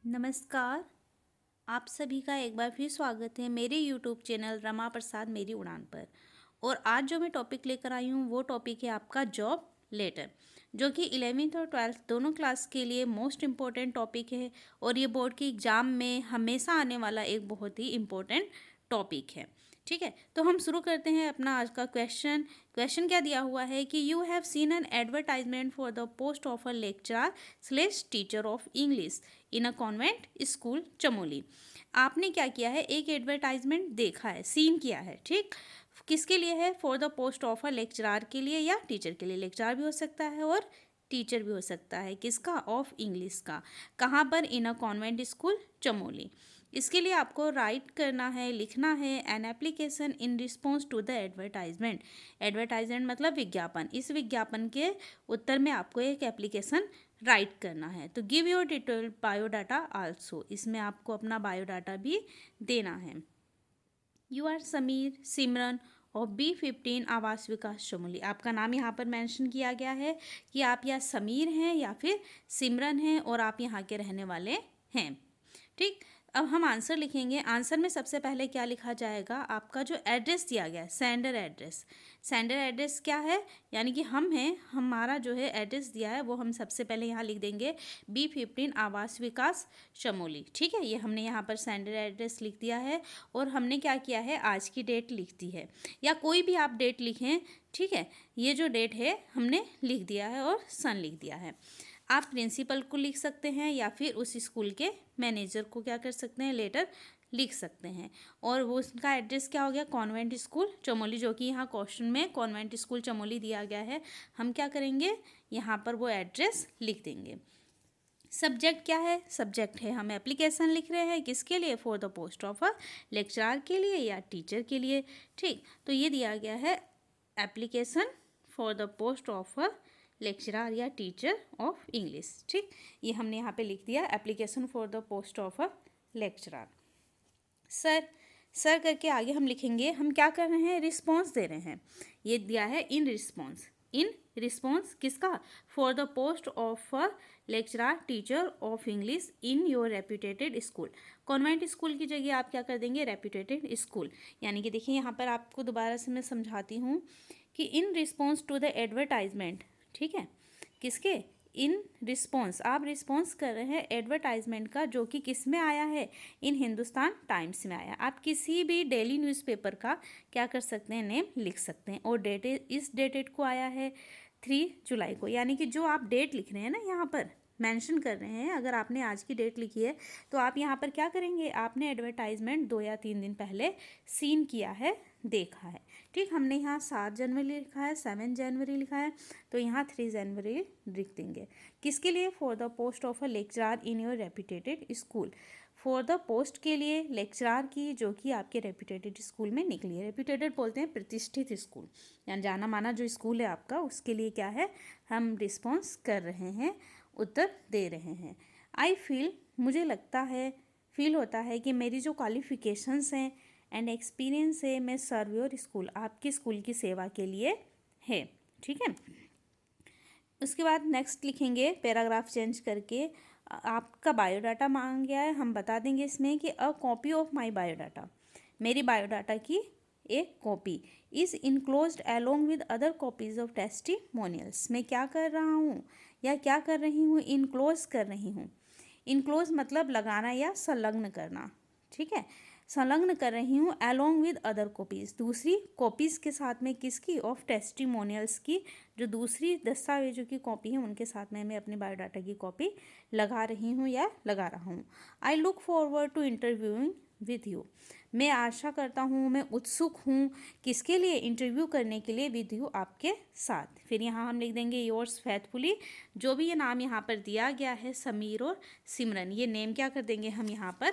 नमस्कार। आप सभी का एक बार फिर स्वागत है मेरे यूट्यूब चैनल रमा प्रसाद मेरी उड़ान पर। और आज जो मैं टॉपिक लेकर आई हूँ वो टॉपिक है आपका जॉब लेटर, जो कि 11th और 12th दोनों क्लास के लिए मोस्ट इम्पोर्टेंट टॉपिक है। और ये बोर्ड के एग्ज़ाम में हमेशा आने वाला एक बहुत ही इम्पोर्टेंट टॉपिक है। ठीक है, तो हम शुरू करते हैं अपना आज का क्वेश्चन क्या दिया हुआ है कि you have seen an advertisement for the post of a lecturer slash teacher of English in a convent school Chamoli. आपने क्या किया है, एक एडवर्टाइजमेंट देखा है, सीन किया है। ठीक, किसके लिए है? For the post of a lecturer के लिए या टीचर के लिए। लेक्चरर भी हो सकता है और टीचर भी हो सकता है। किसका? ऑफ इंग्लिश का। कहाँ पर? In a convent school Chamoli. इसके लिए आपको राइट करना है, लिखना है an application in response to the advertisement. Advertisement मतलब विज्ञापन। इस विज्ञापन के उत्तर में आपको एक एप्लीकेशन राइट करना है। तो give your detail biodata also, इसमें आपको अपना बायोडाटा भी देना है। यू आर समीर सिमरन और B15 आवास विकास चमोली। आपका नाम यहाँ पर मेंशन किया गया है कि आप या समीर हैं या फिर सिमरन हैं और आप यहाँ के रहने वाले हैं। ठीक, अब हम आंसर लिखेंगे। आंसर में सबसे पहले क्या लिखा जाएगा? आपका जो एड्रेस दिया गया है, सेंडर एड्रेस। सेंडर एड्रेस क्या है? यानी कि हम हैं, हमारा जो है एड्रेस दिया है वो हम सबसे पहले यहाँ लिख देंगे B15 आवास विकास चमोली। ठीक है, ये हमने यहाँ पर सेंडर एड्रेस लिख दिया है। और हमने क्या किया है, आज की डेट लिख दी है, या कोई भी आप डेट लिखें। ठीक है, ये जो डेट है हमने लिख दिया है और सन लिख दिया है। आप प्रिंसिपल को लिख सकते हैं या फिर उस स्कूल के मैनेजर को क्या कर सकते हैं, लेटर लिख सकते हैं। और वो उसका एड्रेस क्या हो गया? कॉन्वेंट स्कूल चमोली, जो कि यहाँ क्वेश्चन में कॉन्वेंट स्कूल चमोली दिया गया है। हम क्या करेंगे, यहाँ पर वो एड्रेस लिख देंगे। सब्जेक्ट क्या है? सब्जेक्ट है, हम एप्लीकेशन लिख रहे हैं किसके लिए? For the post of a lecturer के लिए या टीचर के लिए। ठीक, तो ये दिया गया है application for the post of a lecturer या टीचर ऑफ इंग्लिश। ठीक, ये हमने यहाँ पे लिख दिया application for the post of a lecturer. Sir, sir करके आगे हम लिखेंगे, हम क्या कर रहे हैं, रिस्पॉन्स दे रहे हैं। ये दिया है इन रिस्पॉन्स। इन रिस्पॉन्स किसका? For the post of a lecturer teacher of English in your reputated school. Convent school की जगह आप क्या कर देंगे, रेप्यूटेटेड स्कूल। यानी कि देखिए यहाँ पर आपको दोबारा से मैं समझाती हूँ कि in response to the advertisement. ठीक है, किसके? इन रिस्पॉन्स, आप रिस्पॉन्स कर रहे हैं एडवर्टाइजमेंट का, जो कि किस में आया है? इन हिंदुस्तान टाइम्स में आया। आप किसी भी डेली न्यूज़पेपर का क्या कर सकते हैं, नेम लिख सकते हैं। और डेट इस डेटेड को आया है 3 जुलाई को। यानी कि जो आप डेट लिख रहे हैं ना, यहाँ पर मेंशन कर रहे हैं, अगर आपने आज की डेट लिखी है तो आप यहाँ पर क्या करेंगे, आपने एडवर्टाइजमेंट 2 या 3 दिन पहले सीन किया है, देखा है। ठीक, हमने यहाँ 7 जनवरी लिखा है, 7 जनवरी लिखा है, तो यहाँ 3 जनवरी लिख देंगे। किसके लिए? For the post of a lecturer in your reputated school. For the post के लिए लेक्चरर की, जो कि आपके रेप्यूटेटेड स्कूल में निकली है। रेप्यूटेटेड बोलते हैं प्रतिष्ठित स्कूल, यानी जाना माना जो स्कूल है आपका, उसके लिए क्या है, हम रिस्पॉन्स कर रहे हैं, उत्तर दे रहे हैं। आई फील, मुझे लगता है, फील होता है कि मेरी जो क्वालिफिकेशंस हैं एंड एक्सपीरियंस है, मैं सर्व योर स्कूल, आपके स्कूल की सेवा के लिए है। ठीक है, उसके बाद नेक्स्ट लिखेंगे पैराग्राफ चेंज करके। आपका बायोडाटा मांग गया है, हम बता देंगे इसमें कि a copy of my biodata, मेरी बायोडाटा की एक copy is enclosed along with other copies of testimonials. मैं क्या कर रहा हूँ या क्या कर रही हूँ, इनक्लोज कर रही हूँ। इनक्लोज मतलब लगाना या संलग्न करना। ठीक है, संलग्न कर रही हूँ अलोंग विद अदर कॉपीज़, दूसरी कॉपीज़ के साथ में। किसकी? ऑफ टेस्टिमोनियल्स की, जो दूसरी दस्तावेजों की कॉपी है उनके साथ में मैं अपने बायोडाटा की कॉपी लगा रही हूँ या लगा रहा हूँ। I look forward to interviewing with you, मैं आशा करता हूँ, मैं उत्सुक हूँ, किसके लिए? इंटरव्यू करने के लिए, विद यू, आपके साथ। फिर यहाँ हम लिख देंगे योर्स फेथफुली, जो भी ये नाम यहाँ पर दिया गया है, समीर और सिमरन, ये नेम क्या कर देंगे, हम यहाँ पर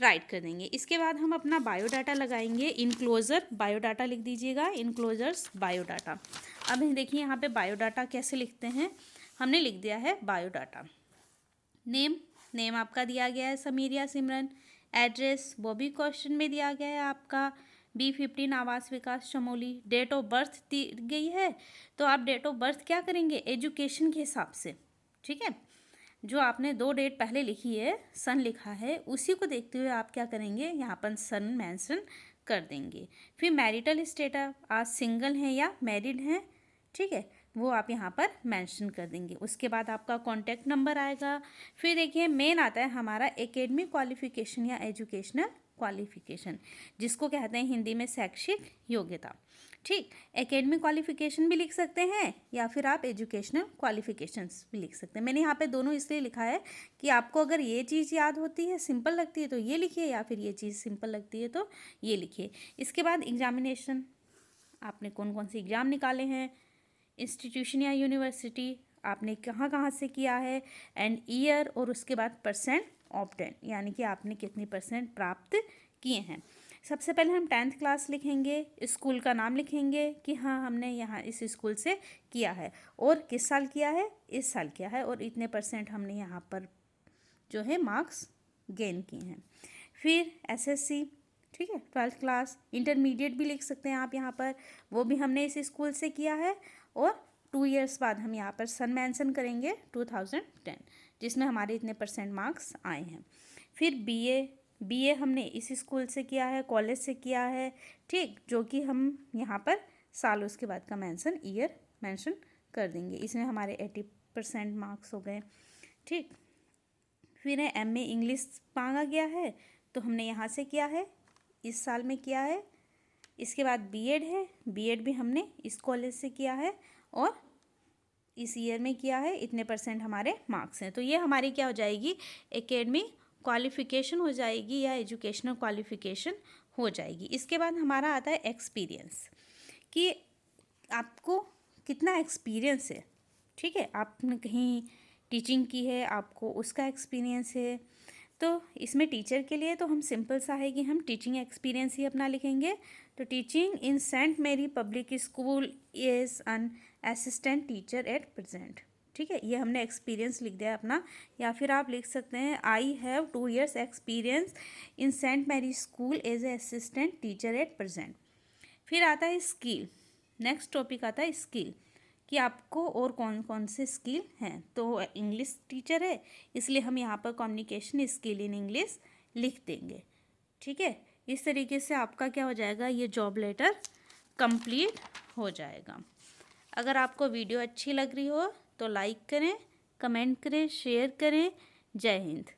राइट कर देंगे। इसके बाद हम अपना बायोडाटा लगाएंगे, इनक्लोजर बायोडाटा लिख दीजिएगा, इनक्लोजर्स बायोडाटा। अब देखिए यहाँ पे बायोडाटा कैसे लिखते हैं, हमने लिख दिया है बायोडाटा। नेम, नेम आपका दिया गया है समीर या सिमरन। एड्रेस वो भी क्वेश्चन में दिया गया है आपका, B15 आवास विकास चमोली। डेट ऑफ बर्थ दी गई है, तो आप डेट ऑफ बर्थ क्या करेंगे, एजुकेशन के हिसाब से। ठीक है, जो आपने 2 डेट पहले लिखी है, सन लिखा है, उसी को देखते हुए आप क्या करेंगे, यहाँ पर सन मेंशन कर देंगे। फिर मैरिटल स्टेटस, आप सिंगल हैं या मैरिड हैं, ठीक है, वो आप यहाँ पर मेंशन कर देंगे। उसके बाद आपका कॉन्टैक्ट नंबर आएगा। फिर देखिए मेन आता है हमारा एकेडमिक क्वालिफिकेशन या एजुकेशनल क्वालिफिकेशन, जिसको कहते हैं हिंदी में शैक्षिक योग्यता। ठीक, एकेडमिक क्वालिफिकेशन भी लिख सकते हैं या फिर आप एजुकेशनल क्वालिफिकेशंस भी लिख सकते हैं। मैंने यहाँ पे दोनों इसलिए लिखा है कि आपको अगर ये चीज़ याद होती है, सिंपल लगती है तो ये लिखिए, या फिर ये चीज़ सिंपल लगती है तो ये लिखिए। इसके बाद एग्जामिनेशन, आपने कौन कौन से एग्ज़ाम निकाले हैं, इंस्टीट्यूशन या यूनिवर्सिटी आपने कहाँ कहाँ से किया है, एंड ईयर, और उसके बाद परसेंट ऑब्टेन, यानी कि आपने कितनी परसेंट प्राप्त किए हैं। सबसे पहले हम 10th क्लास लिखेंगे, स्कूल का नाम लिखेंगे कि हाँ हमने यहाँ इस स्कूल से किया है, और किस साल किया है, इस साल किया है, और इतने परसेंट हमने यहाँ पर जो है मार्क्स गेन किए हैं। फिर एसएससी, ठीक है, 12th क्लास, इंटरमीडिएट भी लिख सकते हैं आप यहाँ पर, वो भी हमने इस स्कूल से किया है, और 2 इयर्स बाद हम यहाँ पर सन मेंशन करेंगे 2010, जिसमें हमारे इतने परसेंट मार्क्स आए हैं। फिर बीए हमने इस स्कूल से किया है, कॉलेज से किया है, ठीक, जो कि हम यहाँ पर साल उसके बाद का मेंशन, ईयर मेंशन कर देंगे। इसमें हमारे 80% मार्क्स हो गए, ठीक। फिर है एमए इंग्लिश मांगा गया है, तो हमने यहाँ से किया है, इस साल में किया है। इसके बाद बीएड है, बीएड भी हमने इस कॉलेज से किया है और इस ईयर में किया है, इतने परसेंट हमारे मार्क्स हैं। तो ये हमारी क्या हो जाएगी, एकेडमिक क्वालिफिकेशन हो जाएगी या एजुकेशनल क्वालिफिकेशन हो जाएगी। इसके बाद हमारा आता है एक्सपीरियंस, कि आपको कितना एक्सपीरियंस है, ठीक है, आपने कहीं टीचिंग की है, आपको उसका एक्सपीरियंस है। तो इसमें टीचर के लिए तो हम सिंपल सा है कि हम टीचिंग एक्सपीरियंस ही अपना लिखेंगे। तो teaching in Saint Mary public school as an assistant teacher at present, ठीक है, ये हमने एक्सपीरियंस लिख दिया अपना। या फिर आप लिख सकते हैं I have 2 years experience in Saint Mary school as a assistant teacher at present. फिर आता है स्किल, नेक्स्ट टॉपिक आता है स्किल, कि आपको और कौन कौन से स्किल हैं। तो इंग्लिश टीचर है, इसलिए हम यहाँ पर कम्युनिकेशन स्किल इन इंग्लिश लिख देंगे, ठीक है। इस तरीके से आपका क्या हो जाएगा, ये जॉब लेटर कंप्लीट हो जाएगा। अगर आपको वीडियो अच्छी लग रही हो तो लाइक करें, कमेंट करें, शेयर करें। जय हिंद।